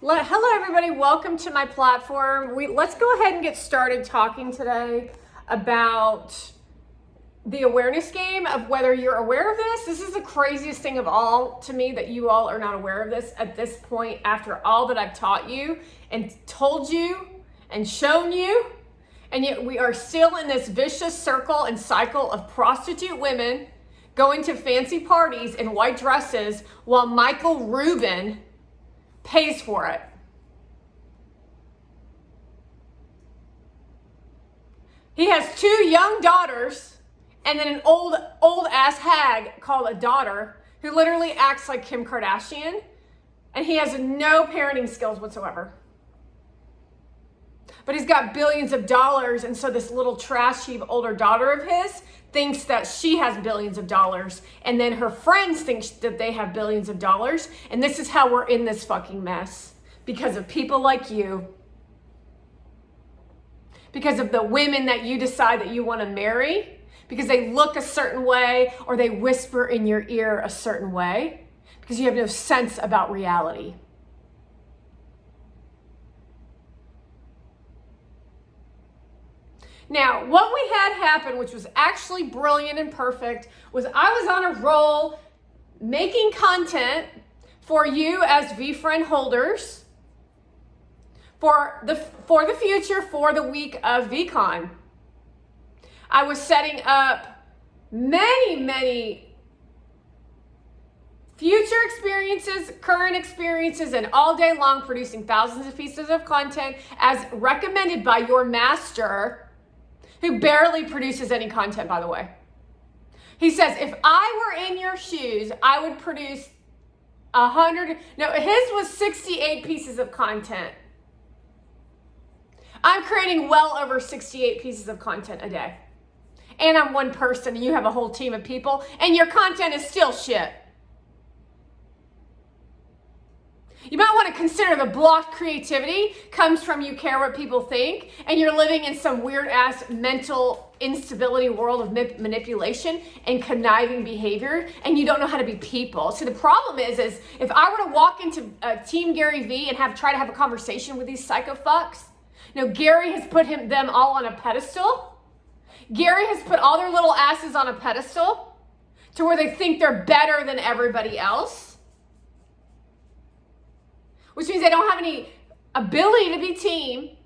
Hello, everybody. Welcome to my platform. Let's go ahead and get started talking today about the awareness game of whether you're aware of this. This is the craziest thing of all to me, that you all are not aware of this at this point after all that I've taught you and told you and shown you. And yet we are still in this vicious circle and cycle of prostitute women going to fancy parties in white dresses while Michael Rubin pays for it. He has two young daughters and then an old ass hag called a daughter who literally acts like Kim Kardashian, and he has no parenting skills whatsoever. But he's got billions of dollars, and so this little trash heap older daughter of his thinks that she has billions of dollars, and then her friends think that they have billions of dollars, and this is how we're in this fucking mess. Because of people like you. Because of the women that you decide that you want to marry, because they look a certain way or they whisper in your ear a certain way, because you have no sense about reality. Now, what we had happen, which was actually brilliant and perfect, was I was on a roll making content for you as VFriend holders for the future, for the week of VCon. I was setting up many future experiences, current experiences, and all day long producing thousands of pieces of content as recommended by your master, who barely produces any content, by the way. He says, if I were in your shoes, I would produce 100. No, his was 68 pieces of content. I'm creating well over 68 pieces of content a day. And I'm one person, and you have a whole team of people, and your content is still shit. You might want to consider the blocked creativity comes from you care what people think, and you're living in some weird ass mental instability world of manipulation and conniving behavior, and you don't know how to be people. So the problem is if I were to walk into Team Gary V and try to have a conversation with these psycho fucks, Gary has put them all on a pedestal. Gary has put all their little asses on a pedestal to where they think they're better than everybody else. Which means they don't have any ability to be team,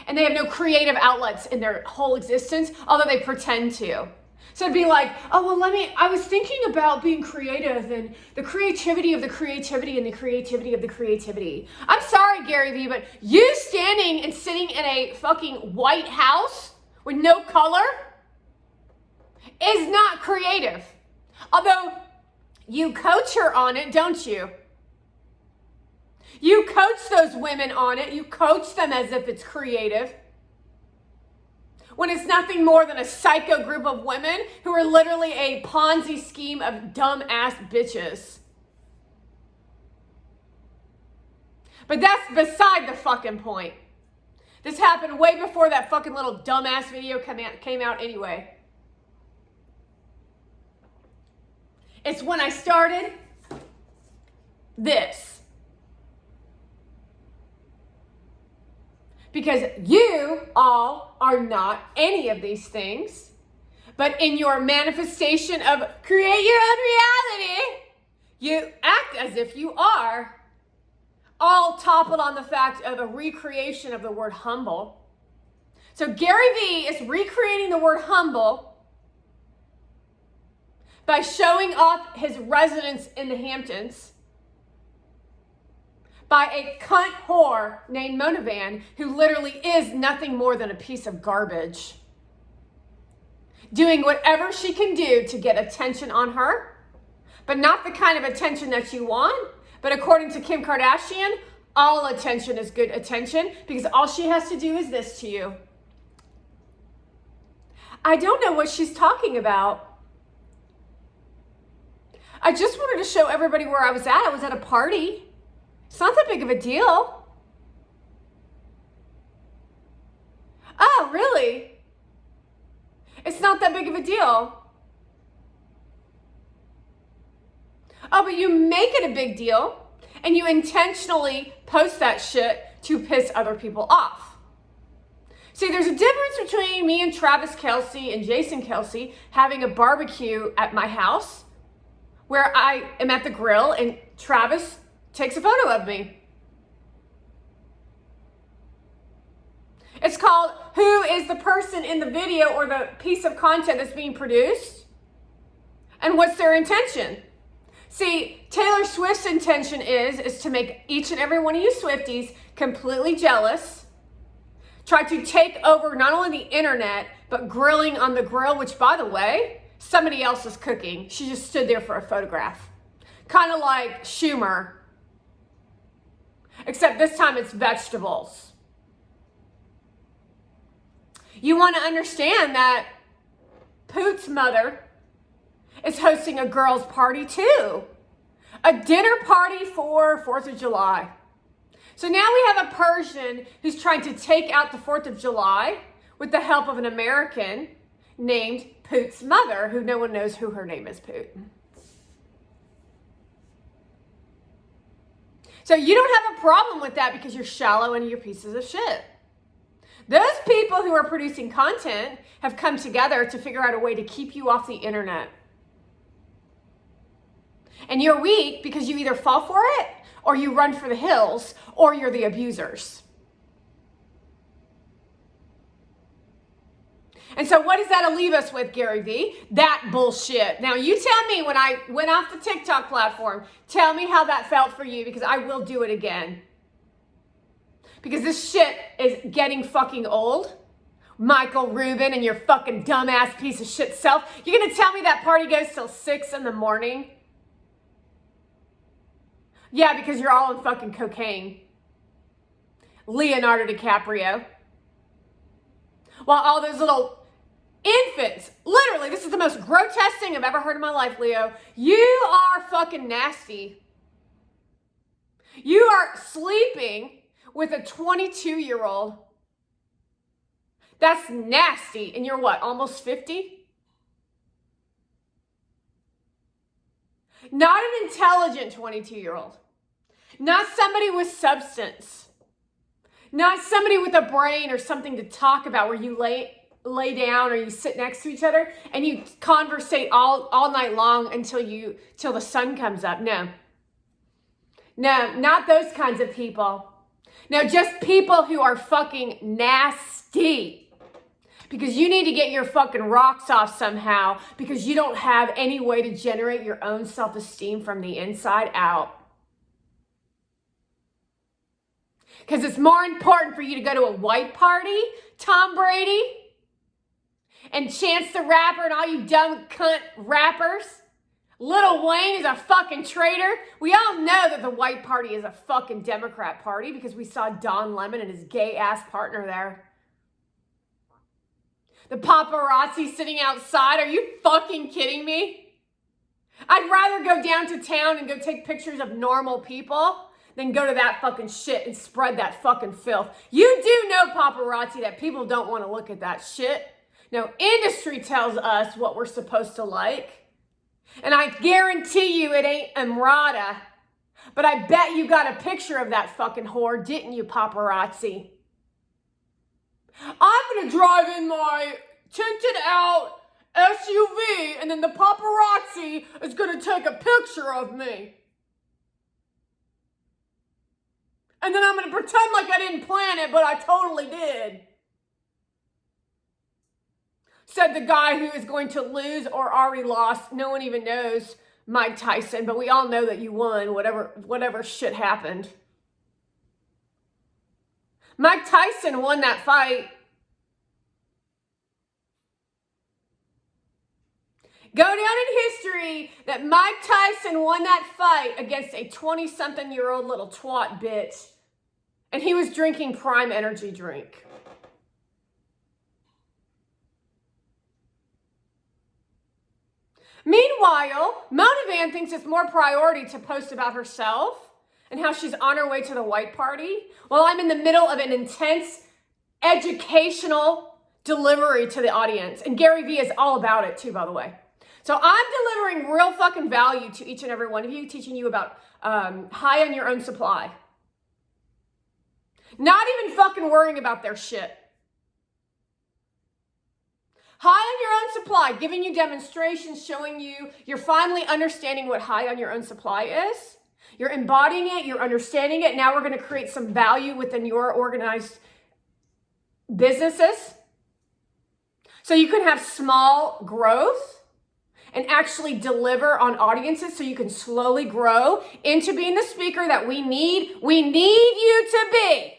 and they have no creative outlets in their whole existence, although they pretend to. So it'd be like, oh, well, I was thinking about being creative and the creativity of the creativity and the creativity of the creativity. I'm sorry, Gary Vee, but you standing and sitting in a fucking White House with no color is not creative. Although you coach her on it, don't you? You coach those women on it. You coach them as if it's creative. When it's nothing more than a psycho group of women who are literally a Ponzi scheme of dumb ass bitches. But that's beside the fucking point. This happened way before that fucking little dumbass video came out anyway. It's when I started this. Because you all are not any of these things, but in your manifestation of create your own reality, you act as if you are, all toppled on the fact of a recreation of the word humble. So Gary Vee is recreating the word humble by showing off his residence in the Hamptons by a cunt whore named Monavan, who literally is nothing more than a piece of garbage. Doing whatever she can do to get attention on her, but not the kind of attention that you want. But according to Kim Kardashian, all attention is good attention, because all she has to do is this to you. I don't know what she's talking about. I just wanted to show everybody where I was at. I was at a party. It's not that big of a deal. Oh, really? It's not that big of a deal. Oh, but you make it a big deal. and you intentionally post that shit to piss other people off. See, there's a difference between me and Travis Kelce and Jason Kelce having a barbecue at my house where I am at the grill and Travis takes a photo of me. It's called who is the person in the video or the piece of content that's being produced and what's their intention. See, Taylor Swift's intention is to make each and every one of you Swifties completely jealous, try to take over not only the internet, but grilling on the grill, which, by the way, somebody else is cooking. She just stood there for a photograph. Kind of like Schumer, except this time it's vegetables. You want to understand that Poot's mother is hosting a girls' party too. A dinner party for 4th of July. So now we have a Persian who's trying to take out the 4th of July with the help of an American named Poot's mother, who no one knows who her name is, Poot. So you don't have a problem with that because you're shallow and you're pieces of shit. Those people who are producing content have come together to figure out a way to keep you off the internet. And you're weak because you either fall for it or you run for the hills or you're the abusers. And so what does that leave us with, Gary V? That bullshit. Now you tell me when I went off the TikTok platform, tell me how that felt for you because I will do it again. Because this shit is getting fucking old. Michael Rubin and your fucking dumbass piece of shit self. You're gonna tell me that party goes till 6 in the morning? Yeah, because you're all on fucking cocaine. Leonardo DiCaprio. While all those little infants, literally, this is the most grotesque thing I've ever heard in my life, Leo. You are fucking nasty. You are sleeping with a 22-year-old. That's nasty. And you're what, almost 50? Not an intelligent 22-year-old. Not somebody with substance. Not somebody with a brain or something to talk about where you lay down or you sit next to each other and you conversate all night long till the sun comes up. No, not those kinds of people. No, just people who are fucking nasty. Because you need to get your fucking rocks off somehow because you don't have any way to generate your own self-esteem from the inside out. Because it's more important for you to go to a white party, Tom Brady, and Chance the Rapper and all you dumb cunt rappers. Lil Wayne is a fucking traitor. We all know that the white party is a fucking Democrat party because we saw Don Lemon and his gay-ass partner there. The paparazzi sitting outside. Are you fucking kidding me? I'd rather go down to town and go take pictures of normal people than go to that fucking shit and spread that fucking filth. You do know, paparazzi, that people don't want to look at that shit. No, industry tells us what we're supposed to like. And I guarantee you it ain't Emrata. But I bet you got a picture of that fucking whore, didn't you, paparazzi? I'm going to drive in my tinted out SUV and then the paparazzi is going to take a picture of me. And then I'm going to pretend like I didn't plan it, but I totally did. Said the guy who is going to lose or already lost. No one even knows, Mike Tyson, but we all know that you won, whatever shit happened. Mike Tyson won that fight. Go down in history that Mike Tyson won that fight against a 20-something-year-old little twat bitch. And he was drinking Prime Energy drink. Meanwhile, Mona Van thinks it's more priority to post about herself and how she's on her way to the white party while I'm in the middle of an intense educational delivery to the audience. And Gary V is all about it too, by the way. So I'm delivering real fucking value to each and every one of you, teaching you about high on your own supply. Not even fucking worrying about their shit. High on your own supply, giving you demonstrations, showing you, you're finally understanding what high on your own supply is. You're embodying it, you're understanding it. Now we're going to create some value within your organized businesses. So you can have small growth and actually deliver on audiences so you can slowly grow into being the speaker that we need you to be.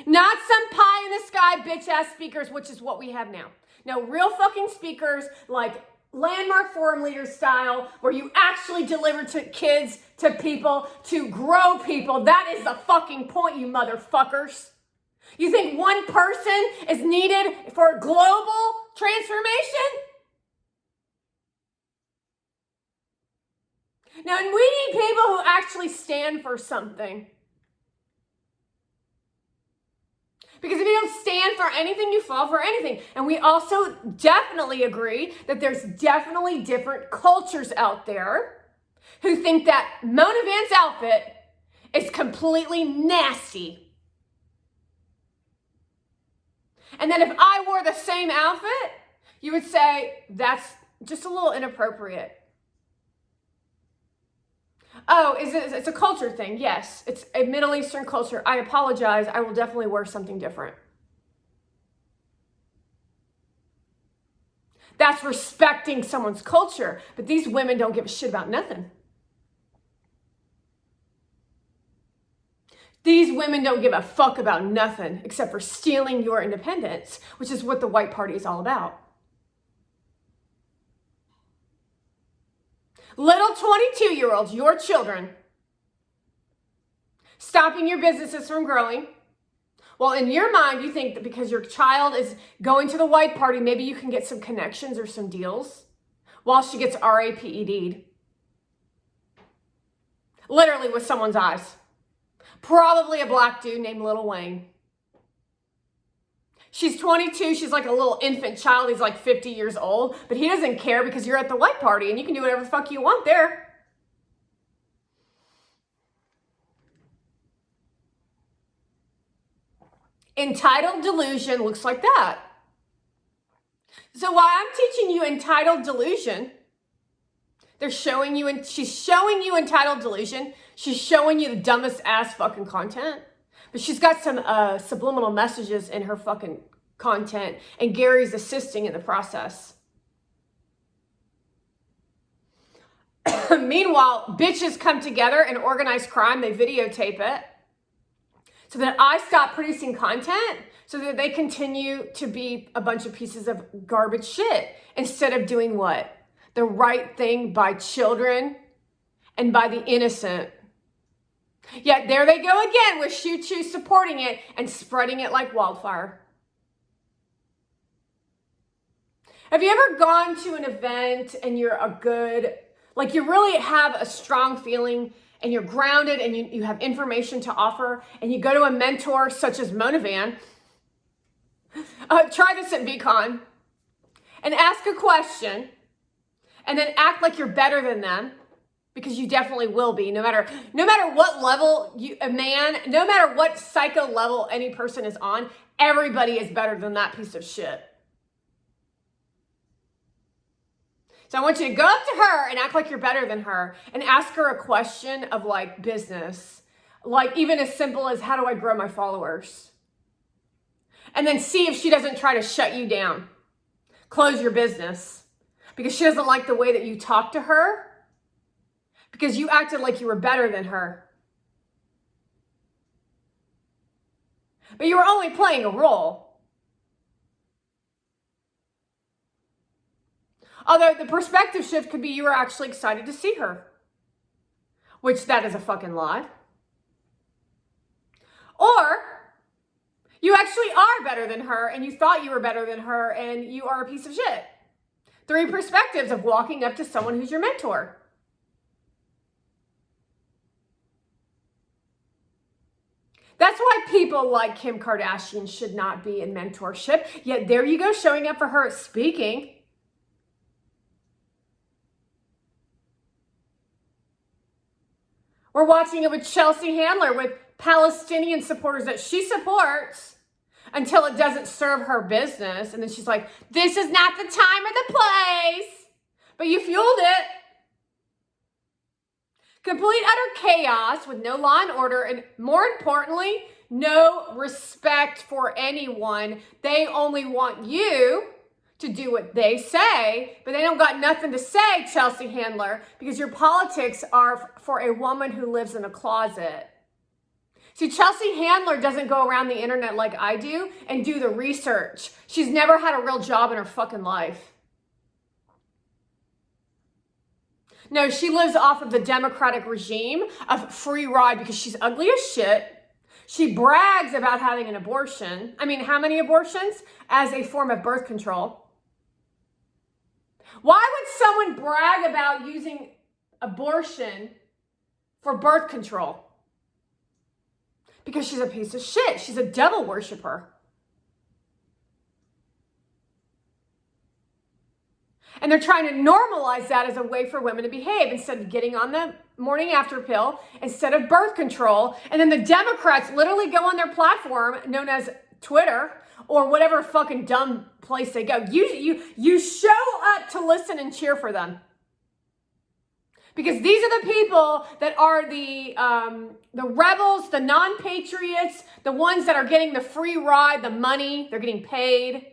Not some pie in the sky bitch ass speakers, which is what we have now. No, real fucking speakers like landmark forum leader style, where you actually deliver to kids, to people, to grow people. That is the fucking point, you motherfuckers. You think one person is needed for global transformation? Now, we need people who actually stand for something. Because if you don't stand for anything, you fall for anything. And we also definitely agree that there's definitely different cultures out there who think that Mona Van's outfit is completely nasty. And then if I wore the same outfit, you would say, that's just a little inappropriate. Oh, it's a culture thing. Yes, it's a Middle Eastern culture. I apologize. I will definitely wear something different. That's respecting someone's culture. But these women don't give a shit about nothing. These women don't give a fuck about nothing except for stealing your independence, which is what the white party is all about. Little 22-year-olds, your children, stopping your businesses from growing. Well, in your mind, you think that because your child is going to the white party, maybe you can get some connections or some deals while she gets RAPED'd. Literally with someone's eyes. Probably a black dude named Lil Wayne. She's 22. She's like a little infant child. He's like 50 years old. But he doesn't care because you're at the white party and you can do whatever the fuck you want there. Entitled delusion looks like that. So while I'm teaching you entitled delusion, she's showing you entitled delusion. She's showing you the dumbest ass fucking content. But she's got some subliminal messages in her fucking content, and Gary's assisting in the process. Meanwhile, bitches come together and organize crime. They videotape it so that I stop producing content so that they continue to be a bunch of pieces of garbage shit instead of doing what? The right thing by children and by the innocent. Yet there they go again with Shoo Choo supporting it and spreading it like wildfire. Have you ever gone to an event and you're you really have a strong feeling and you're grounded and you have information to offer and you go to a mentor such as Mona Van, try this at VCon, and ask a question and then act like you're better than them. Because you definitely will be, no matter what level no matter what psycho level any person is on, everybody is better than that piece of shit. So I want you to go up to her and act like you're better than her and ask her a question of like business, like even as simple as how do I grow my followers? And then see if she doesn't try to shut you down, close your business because she doesn't like the way that you talk to her. Because you acted like you were better than her. But you were only playing a role. Although the perspective shift could be you were actually excited to see her. Which that is a fucking lie. Or you actually are better than her and you thought you were better than her and you are a piece of shit. 3 perspectives of walking up to someone who's your mentor. That's why people like Kim Kardashian should not be in mentorship. Yet there you go, showing up for her speaking. We're watching it with Chelsea Handler, with Palestinian supporters that she supports until it doesn't serve her business. And then she's like, this is not the time or the place. But you fueled it. Complete utter chaos with no law and order, and more importantly, no respect for anyone. They only want you to do what they say, but they don't got nothing to say, Chelsea Handler, because your politics are for a woman who lives in a closet. See, Chelsea Handler doesn't go around the internet like I do and do the research. She's never had a real job in her fucking life. No, she lives off of the Democratic regime of free ride because she's ugly as shit. She brags about having an abortion. I mean, how many abortions? As a form of birth control. Why would someone brag about using abortion for birth control? Because she's a piece of shit. She's a devil worshiper. And they're trying to normalize that as a way for women to behave instead of getting on the morning after pill, instead of birth control. And then the Democrats literally go on their platform known as Twitter or whatever fucking dumb place they go. You show up to listen and cheer for them. Because these are the people that are the rebels, the non-patriots, the ones that are getting the free ride, the money, they're getting paid.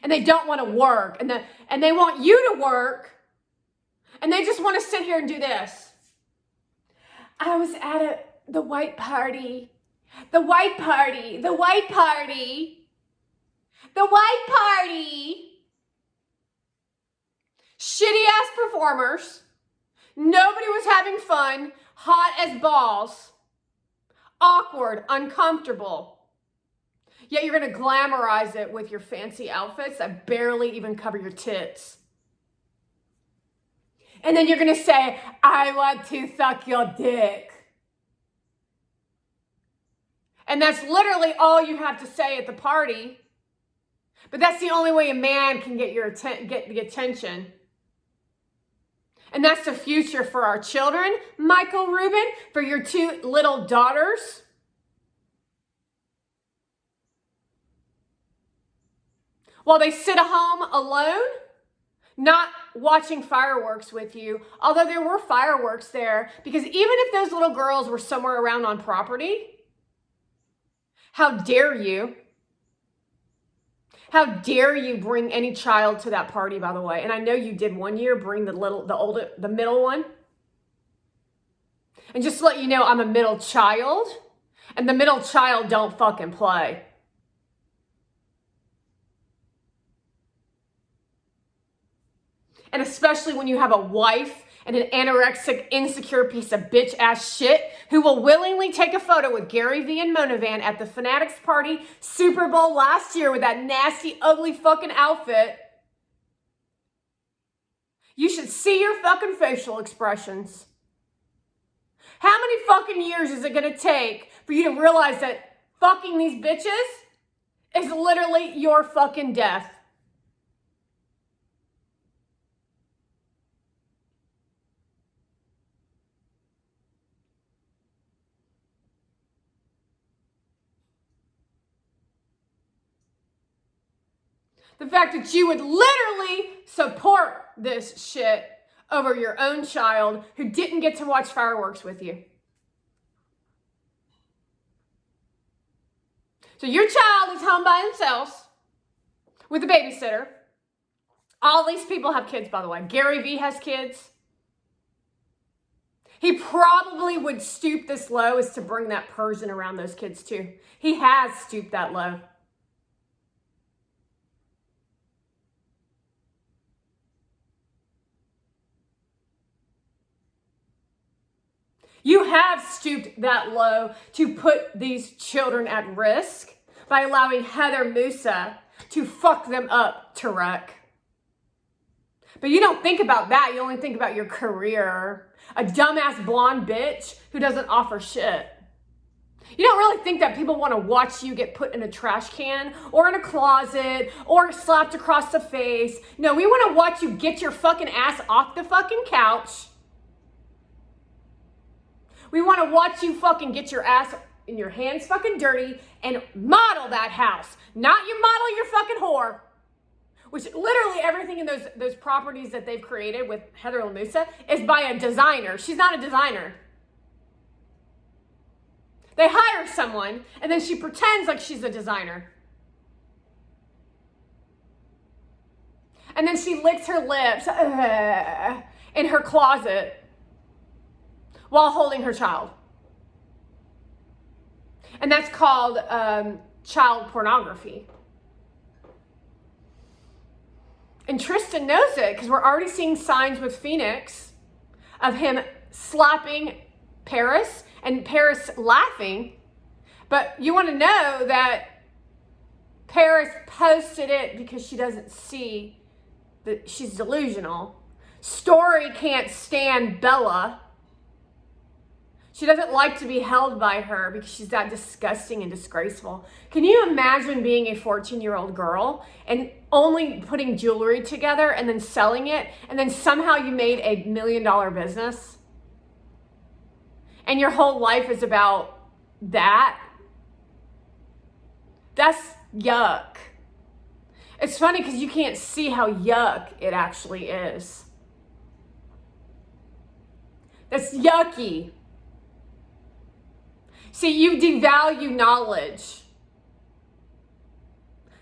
And they don't want to work, and they want you to work, and they just want to sit here and do this. I was at the white party, the white party, the white party, the white party. Shitty ass performers. Nobody was having fun. Hot as balls. Awkward, uncomfortable. Yet you're going to glamorize it with your fancy outfits that barely even cover your tits. And then you're going to say, I want to suck your dick. And that's literally all you have to say at the party. But that's the only way a man can get get the attention. And that's the future for our children, Michael Rubin, for your two little daughters. While they sit at home alone, not watching fireworks with you, although there were fireworks there, because even if those little girls were somewhere around on property, how dare you? How dare you bring any child to that party, by the way? And I know you did one year, bring the middle one. And just to let you know, I'm a middle child, and the middle child don't fucking play. And especially when you have a wife and an anorexic, insecure piece of bitch ass shit who will willingly take a photo with Gary Vee and Mona Van at the Fanatics party Super Bowl last year with that nasty, ugly fucking outfit. You should see your fucking facial expressions. How many fucking years is it gonna take for you to realize that fucking these bitches is literally your fucking death? The fact that you would literally support this shit over your own child who didn't get to watch fireworks with you. So your child is home by themselves with a babysitter. All these people have kids, by the way. Gary Vee has kids. He probably would stoop this low as to bring that Persian around those kids too. He has stooped that low. You have stooped that low to put these children at risk by allowing Heather Musa to fuck them up, Tarek. But you don't think about that. You only think about your career. A dumbass blonde bitch who doesn't offer shit. You don't really think that people want to watch you get put in a trash can or in a closet or slapped across the face. No, we want to watch you get your fucking ass off the fucking couch We want to watch you fucking get your ass and your hands fucking dirty and model that house. Not you model your fucking whore. Which literally everything in those properties that they've created with Heather Lamusa is by a designer. She's not a designer. They hire someone and then she pretends like she's a designer. And then she licks her lips in her closet while holding her child. And that's called child pornography. And Tristan knows it because we're already seeing signs with Phoenix of him slapping Paris and Paris laughing. But you want to know that Paris posted it because she doesn't see that she's delusional. Story can't stand Bella. She doesn't like to be held by her because she's that disgusting and disgraceful. Can you imagine being a 14-year-old girl and only putting jewelry together and then selling it, and then somehow you made $1 million business? And your whole life is about that? That's yuck. It's funny because you can't see how yuck it actually is. That's yucky. See, you devalue knowledge.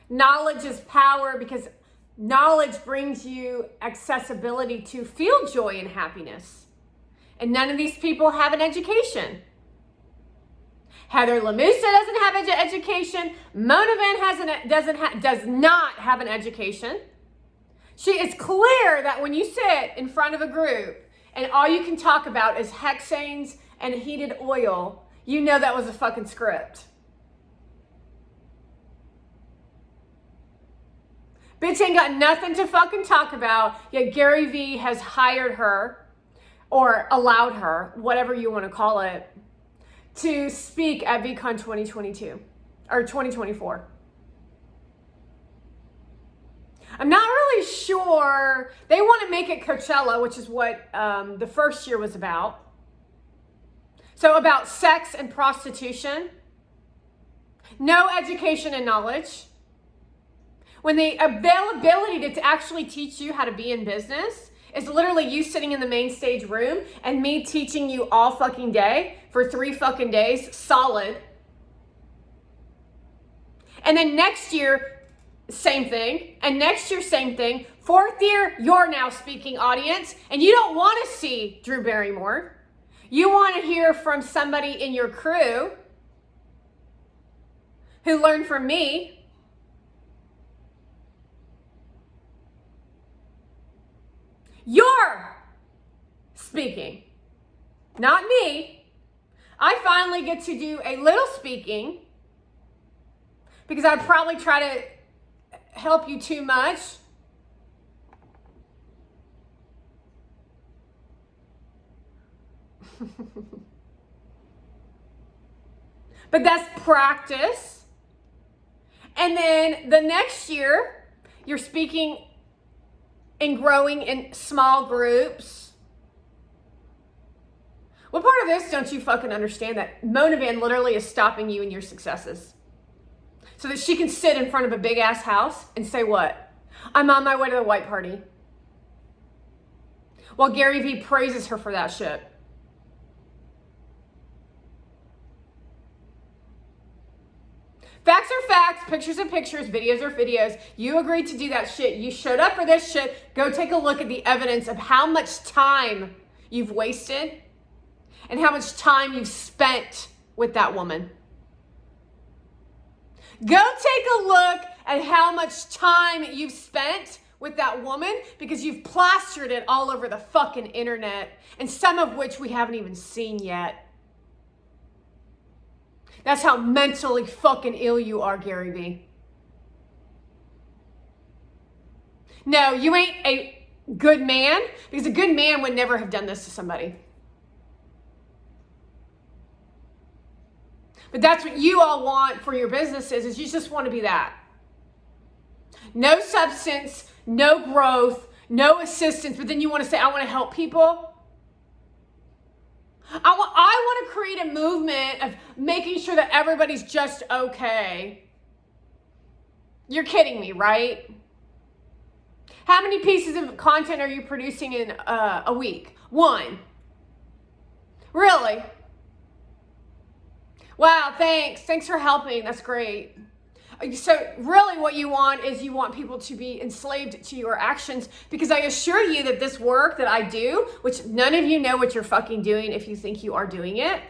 Knowledge is power because knowledge brings you accessibility to feel joy and happiness. And none of these people have an education. Heather Lamusa doesn't have an education. Mona Van does not have an education. It's clear that when you sit in front of a group and all you can talk about is hexanes and heated oil, you know that was a fucking script. Bitch ain't got nothing to fucking talk about, yet Gary Vee has hired her, or allowed her, whatever you want to call it, to speak at VCon 2022, or 2024. I'm not really sure. They want to make it Coachella, which is what the first year was about. So about sex and prostitution, no education and knowledge. When the availability to actually teach you how to be in business is literally you sitting in the main stage room and me teaching you all fucking day for 3 fucking days, solid. And then next year, same thing. And next year, same thing. 4th year, you're now speaking audience. And you don't want to see Drew Barrymore. You want to hear from somebody in your crew who learned from me. You're speaking, not me. I finally get to do a little speaking because I probably try to help you too much. But that's practice. And then the next year, you're speaking and growing in small groups. What part of this don't you fucking understand? That Mona Van literally is stopping you in your successes so that she can sit in front of a big ass house and say what? I'm on my way to the white party. While Gary Vee praises her for that shit. Facts are facts, pictures are pictures, videos are videos. You agreed to do that shit. You showed up for this shit. Go take a look at the evidence of how much time you've wasted and how much time you've spent with that woman. Go take a look at how much time you've spent with that woman because you've plastered it all over the fucking internet, and some of which we haven't even seen yet. That's how mentally fucking ill you are, Gary Vee. No, you ain't a good man because a good man would never have done this to somebody. But that's what you all want for your businesses, is you just want to be that. No substance, no growth, no assistance, but then you want to say, I want to help people. I want to create a movement of making sure that everybody's just okay. You're kidding me, right? How many pieces of content are you producing in a week? 1. Really? Wow, thanks. Thanks for helping. That's great. So really what you want is you want people to be enslaved to your actions, because I assure you that this work that I do, which none of you know what you're fucking doing if you think you are doing it,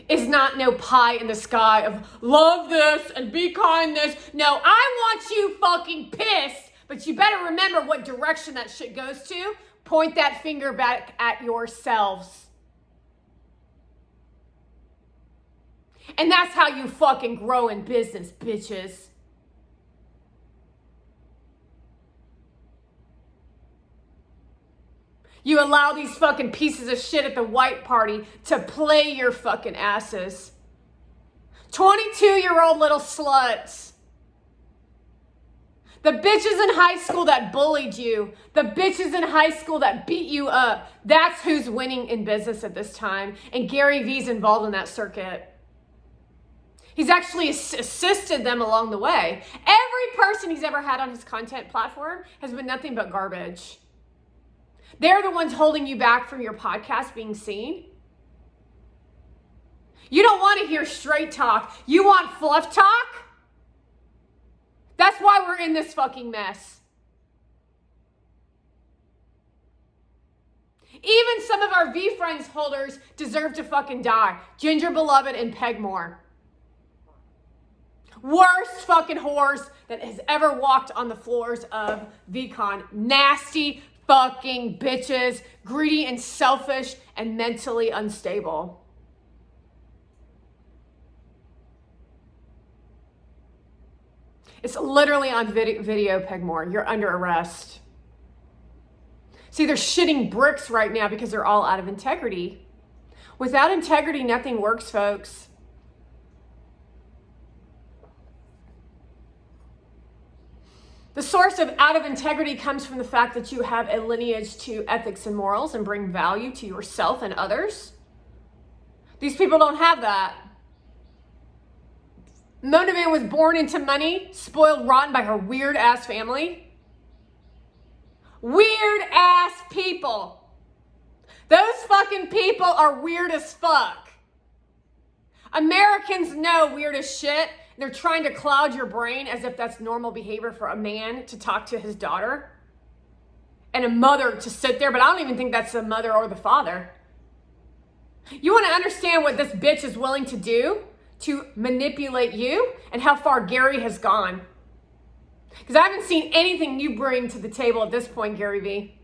is not no pie in the sky of love this and be kindness. No, I want you fucking pissed, but you better remember what direction that shit goes to. Point that finger back at yourselves. And that's how you fucking grow in business, bitches. You allow these fucking pieces of shit at the white party to play your fucking asses. 22-year-old little sluts. The bitches in high school that bullied you, the bitches in high school that beat you up, that's who's winning in business at this time. And Gary Vee's involved in that circuit. He's actually assisted them along the way. Every person he's ever had on his content platform has been nothing but garbage. They're the ones holding you back from your podcast being seen. You don't want to hear straight talk. You want fluff talk? That's why we're in this fucking mess. Even some of our V-Friends holders deserve to fucking die. Ginger Beloved and Pegmore. Worst fucking whores that has ever walked on the floors of VCon. Nasty fucking bitches. Greedy and selfish and mentally unstable. It's literally on video, Pegmore. You're under arrest. See, they're shitting bricks right now because they're all out of integrity. Without integrity, nothing works, folks. The source of out of integrity comes from the fact that you have a lineage to ethics and morals and bring value to yourself and others. These people don't have that. Mona Van was born into money, spoiled rotten by her weird ass family. Weird ass people. Those fucking people are weird as fuck. Americans know weird as shit. They're trying to cloud your brain as if that's normal behavior for a man to talk to his daughter and a mother to sit there, but I don't even think that's the mother or the father. You want to understand what this bitch is willing to do to manipulate you and how far Gary has gone. Because I haven't seen anything you bring to the table at this point, Gary Vee.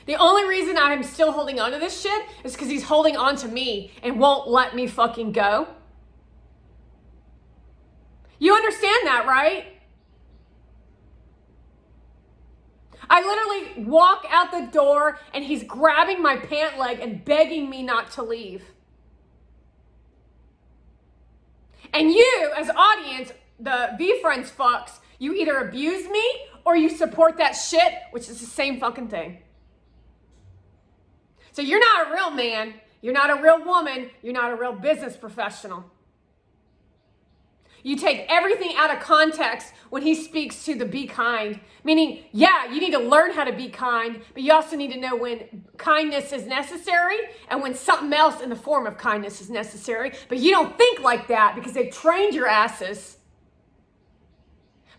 The only reason I'm still holding on to this shit is because he's holding on to me and won't let me fucking go. You understand that, right? I literally walk out the door and he's grabbing my pant leg and begging me not to leave. And you, as audience, the V-Friends fucks, you either abuse me or you support that shit, which is the same fucking thing. So you're not a real man, you're not a real woman, you're not a real business professional. You take everything out of context when he speaks to the be kind. Meaning, yeah, you need to learn how to be kind, but you also need to know when kindness is necessary and when something else in the form of kindness is necessary. But you don't think like that because they've trained your asses.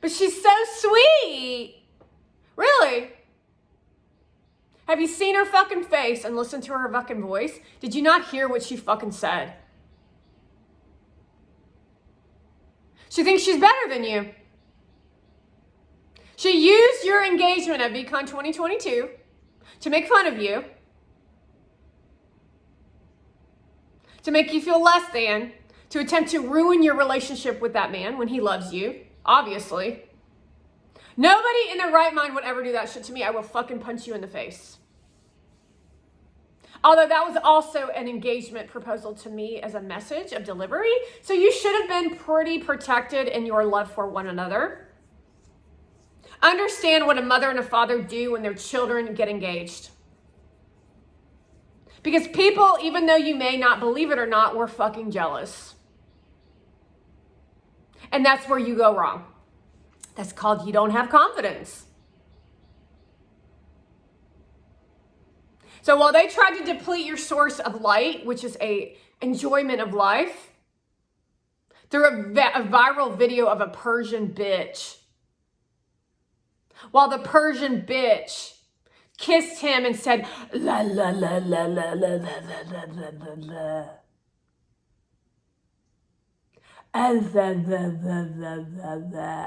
But she's so sweet. Really? Have you seen her fucking face and listened to her fucking voice? Did you not hear what she fucking said? She thinks she's better than you. She used your engagement at VCon 2022 to make fun of you, to make you feel less than, to attempt to ruin your relationship with that man when he loves you, obviously. Nobody in their right mind would ever do that shit to me. I will fucking punch you in the face. Although that was also an engagement proposal to me as a message of delivery. So you should have been pretty protected in your love for one another. Understand what a mother and a father do when their children get engaged. Because people, even though you may not believe it or not, were fucking jealous. And that's where you go wrong. That's called you don't have confidence. So while they tried to deplete your source of light, which is a enjoyment of life, through a viral video of a Persian bitch, while the Persian bitch kissed him and said, la, la, la, la, la, la, la, la, la, la, la.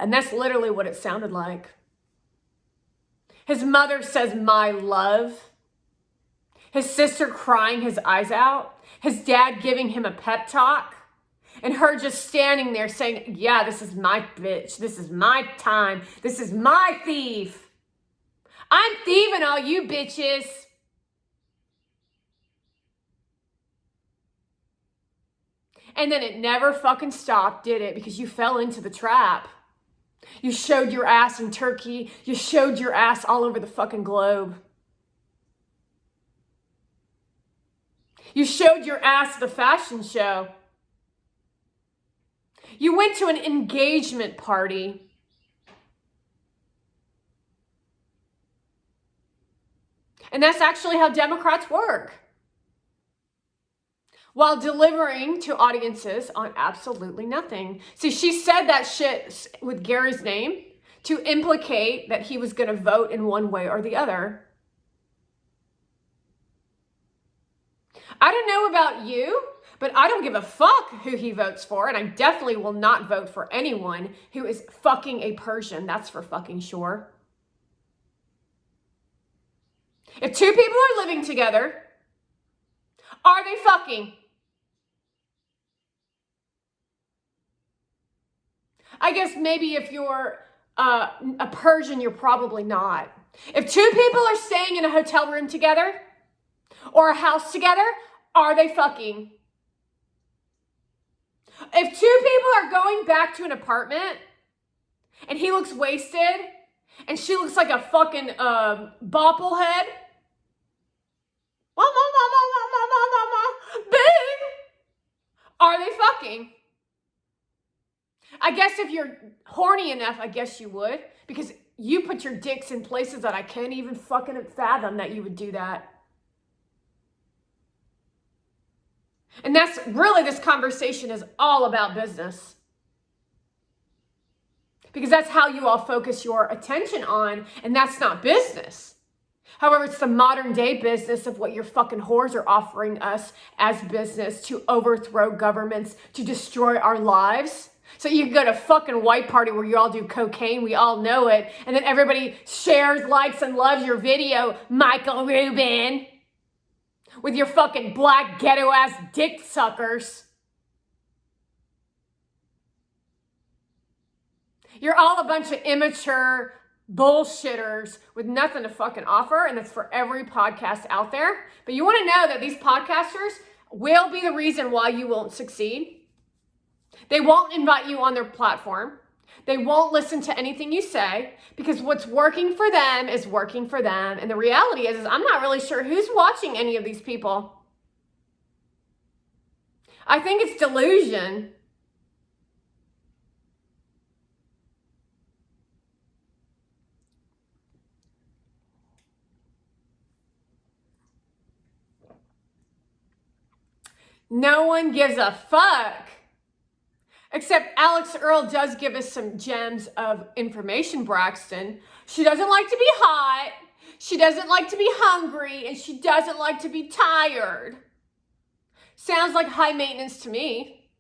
And that's literally what it sounded like. His mother says, my love. His sister crying his eyes out. His dad giving him a pep talk. And her just standing there saying, yeah, this is my bitch. This is my time. This is my thief. I'm thieving all you bitches. And then it never fucking stopped, did it? Because you fell into the trap. You showed your ass in Turkey. You showed your ass all over the fucking globe. You showed your ass at the fashion show. You went to an engagement party. And that's actually how Democrats work. While delivering to audiences on absolutely nothing. See, she said that shit with Gary's name to implicate that he was going to vote in one way or the other. I don't know about you, but I don't give a fuck who he votes for, and I definitely will not vote for anyone who is fucking a Persian. That's for fucking sure. If two people are living together, are they fucking? I guess maybe if you're a Persian, you're probably not. If two people are staying in a hotel room together or a house together, are they fucking? If two people are going back to an apartment and he looks wasted and she looks like a fucking bopplehead, bing, are they fucking? I guess if you're horny enough, I guess you would, because you put your dicks in places that I can't even fucking fathom that you would do that. And that's really, this conversation is all about business. Because that's how you all focus your attention on, and that's not business. However, it's the modern day business of what your fucking whores are offering us as business to overthrow governments, to destroy our lives. So you can go to a fucking white party where you all do cocaine, we all know it, and then everybody shares, likes, and loves your video, Michael Rubin, with your fucking black ghetto-ass dick suckers. You're all a bunch of immature bullshitters with nothing to fucking offer, and that's for every podcast out there. But you want to know that these podcasters will be the reason why you won't succeed. They won't invite you on their platform. They won't listen to anything you say, because what's working for them is working for them. And the reality is I'm not really sure who's watching any of these people. I think it's delusion. No one gives a fuck. Except Alex Earl does give us some gems of information, Braxton. She doesn't like to be hot. She doesn't like to be hungry. And she doesn't like to be tired. Sounds like high maintenance to me.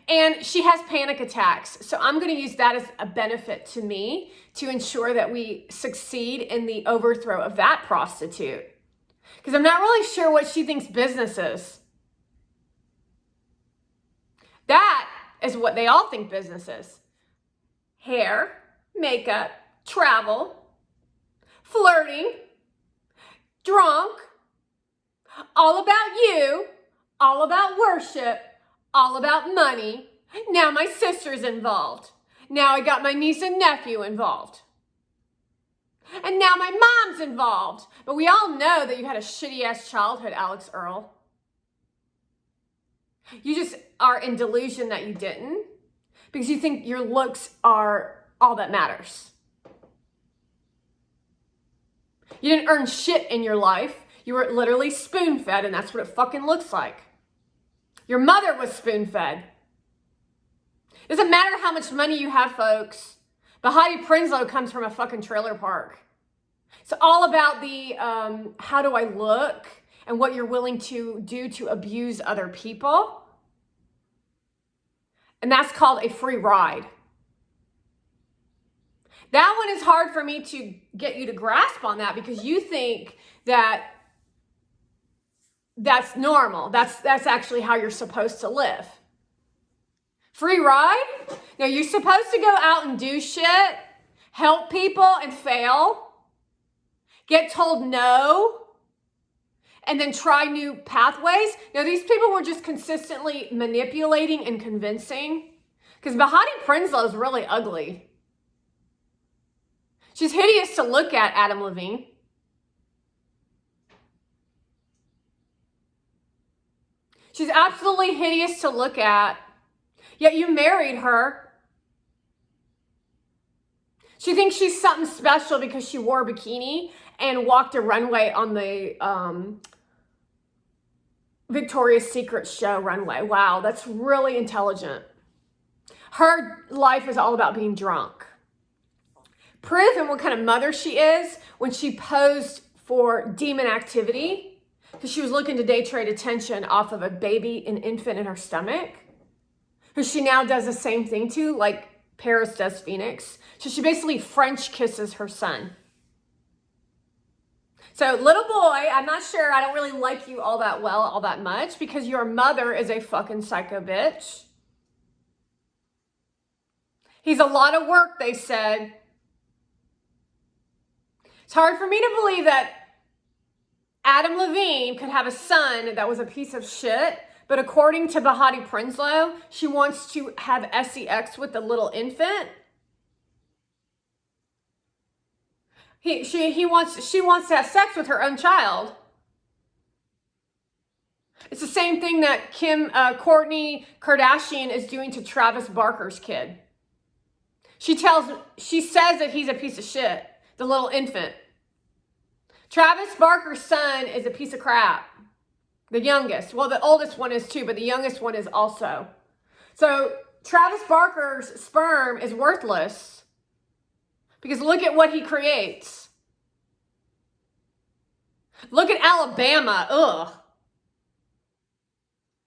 And she has panic attacks. So I'm going to use that as a benefit to me to ensure that we succeed in the overthrow of that prostitute. Because I'm not really sure what she thinks business is. That is what they all think business is. Hair, makeup, travel, flirting, drunk, all about you, all about worship, all about money. Now my sister's involved. Now I got my niece and nephew involved. And now my mom's was involved. But we all know that you had a shitty-ass childhood, Alex Earl. You just are in delusion that you didn't because you think your looks are all that matters. You didn't earn shit in your life. You were literally spoon-fed, and that's what it fucking looks like. Your mother was spoon-fed. Doesn't matter how much money you have, folks. Bahati Prinsloo comes from a fucking trailer park. It's all about the how do I look and what you're willing to do to abuse other people. And that's called a free ride. That one is hard for me to get you to grasp on that because you think that that's normal. That's actually how you're supposed to live. Free ride? Now you're supposed to go out and do shit, help people and fail, get told no, and then try new pathways. Now these people were just consistently manipulating and convincing because Bahati Prinsloo is really ugly. She's hideous to look at, Adam Levine. She's absolutely hideous to look at. Yet you married her. She thinks she's something special because she wore a bikini and walked a runway on the Victoria's Secret show runway. Wow, that's really intelligent. Her life is all about being drunk. Proof in what kind of mother she is when she posed for demon activity because she was looking to day trade attention off of a baby, an infant in her stomach, who she now does the same thing to, like Paris does Phoenix. So she basically French kisses her son. So little boy, I'm not sure, I don't really like you all that much because your mother is a fucking psycho bitch. He's a lot of work, they said. It's hard for me to believe that Adam Levine could have a son that was a piece of shit, but according to Bahati Prinsloo, she wants to have sex with the little infant. She wants to have sex with her own child. It's the same thing that Kourtney Kardashian is doing to Travis Barker's kid. She says that he's a piece of shit, the little infant. Travis Barker's son is a piece of crap. The youngest. Well, the oldest one is too, but the youngest one is also. So Travis Barker's sperm is worthless because look at what he creates. Look at Alabama. Ugh.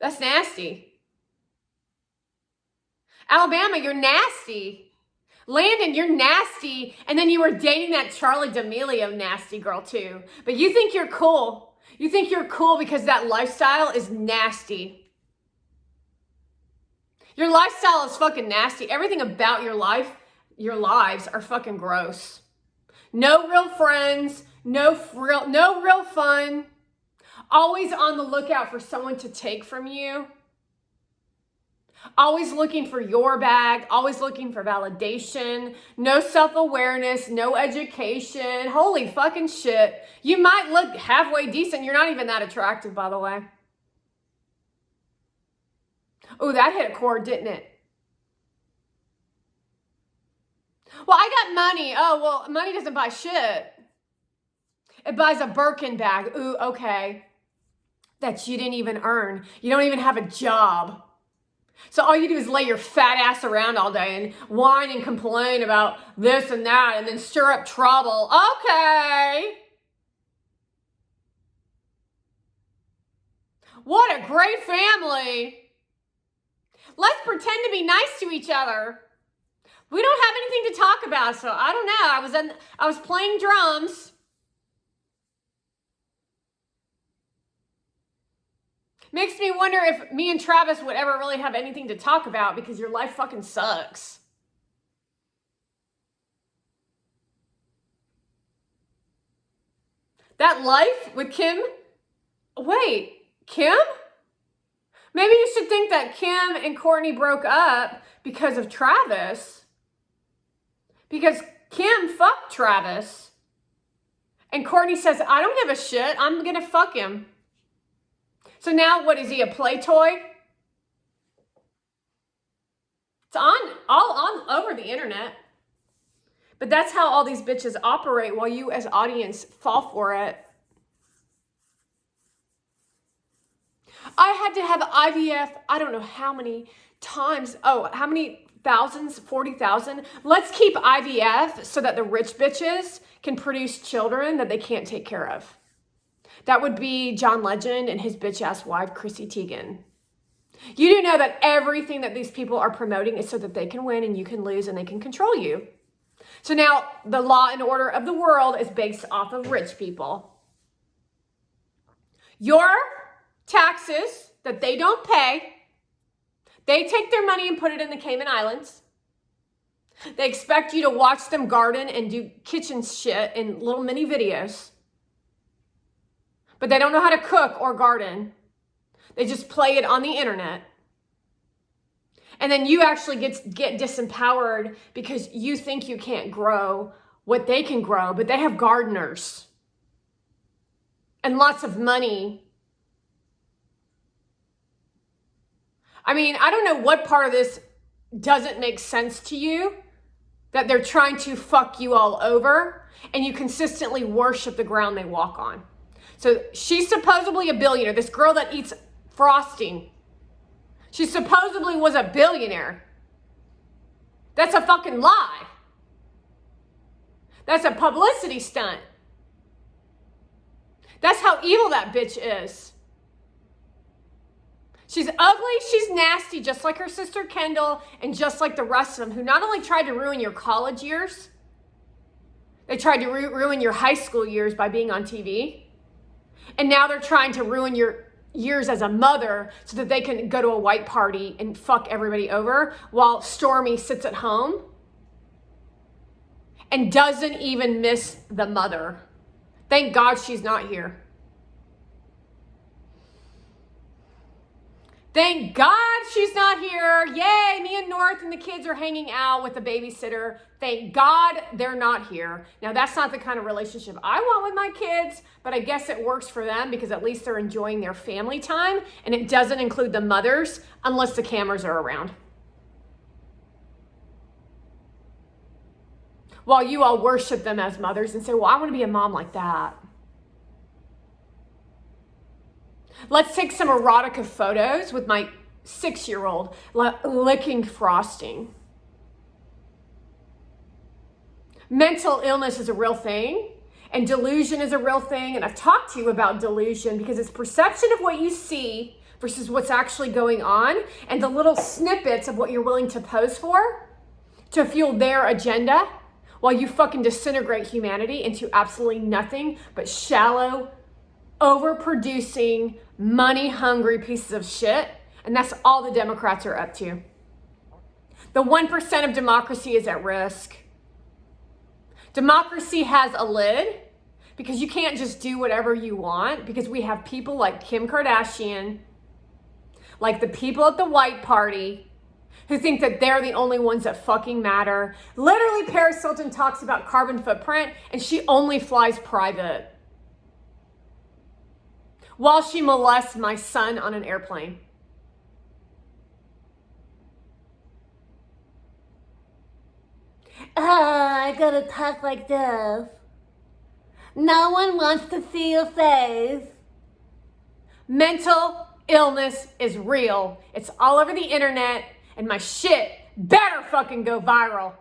That's nasty. Alabama, you're nasty. Landon, you're nasty. And then you were dating that Charlie D'Amelio nasty girl too. But you think you're cool. You think you're cool because that lifestyle is nasty. Your lifestyle is fucking nasty. Everything about your lives are fucking gross. No real friends, no real fun. Always on the lookout for someone to take from you. Always looking for your bag, always looking for validation, no self-awareness, no education. Holy fucking shit. You might look halfway decent. You're not even that attractive, by the way. Oh, that hit a chord, didn't it? Well, I got money. Oh, well, money doesn't buy shit. It buys a Birkin bag. Ooh, okay. That you didn't even earn. You don't even have a job. So all you do is lay your fat ass around all day and whine and complain about this and that and then stir up trouble. Okay. What a great family. Let's pretend to be nice to each other. We don't have anything to talk about, so I don't know. I was playing drums. Makes me wonder if me and Travis would ever really have anything to talk about because your life fucking sucks. That life with Kim? Wait, Kim? Maybe you should think that Kim and Kourtney broke up because of Travis. Because Kim fucked Travis. And Courtney says, I don't give a shit. I'm going to fuck him. So now what is he, a play toy? It's all on over the internet. But that's how all these bitches operate while you as audience fall for it. I had to have IVF, I don't know how many times. Oh, how many thousands? 40,000. Let's keep IVF so that the rich bitches can produce children that they can't take care of. That would be John Legend and his bitch ass wife, Chrissy Teigen. You do know that everything that these people are promoting is so that they can win and you can lose and they can control you. So now the law and order of the world is based off of rich people. Your taxes that they don't pay, they take their money and put it in the Cayman Islands. They expect you to watch them garden and do kitchen shit in little mini videos. But they don't know how to cook or garden. They just play it on the internet. And then you actually get disempowered because you think you can't grow what they can grow, but they have gardeners and lots of money. I mean, I don't know what part of this doesn't make sense to you, that they're trying to fuck you all over and you consistently worship the ground they walk on. So she's supposedly a billionaire, this girl that eats frosting. She supposedly was a billionaire. That's a fucking lie. That's a publicity stunt. That's how evil that bitch is. She's ugly, she's nasty, just like her sister Kendall and just like the rest of them who not only tried to ruin your college years, they tried to ruin your high school years by being on TV. And now they're trying to ruin your years as a mother so that they can go to a white party and fuck everybody over while Stormy sits at home and doesn't even miss the mother. Thank God she's not here. Thank God she's not here. Yay, me and North and the kids are hanging out with the babysitter. Thank God they're not here. Now, that's not the kind of relationship I want with my kids, but I guess it works for them because at least they're enjoying their family time, and it doesn't include the mothers unless the cameras are around. While you all worship them as mothers and say, well, I want to be a mom like that. Let's take some erotica photos with my 6-year-old licking frosting. Mental illness is a real thing, and delusion is a real thing. And I've talked to you about delusion because it's perception of what you see versus what's actually going on, and the little snippets of what you're willing to pose for to fuel their agenda while you fucking disintegrate humanity into absolutely nothing but shallow, overproducing, money-hungry pieces of shit. And that's all the Democrats are up to. The 1% of democracy is at risk. Democracy has a lid because you can't just do whatever you want, because we have people like Kim Kardashian, like the people at the White Party, who think that they're the only ones that fucking matter. Literally, Paris Hilton talks about carbon footprint and she only flies private while she molests my son on an airplane. I gotta talk like this. No one wants to see your face. Mental illness is real. It's all over the internet, and my shit better fucking go viral.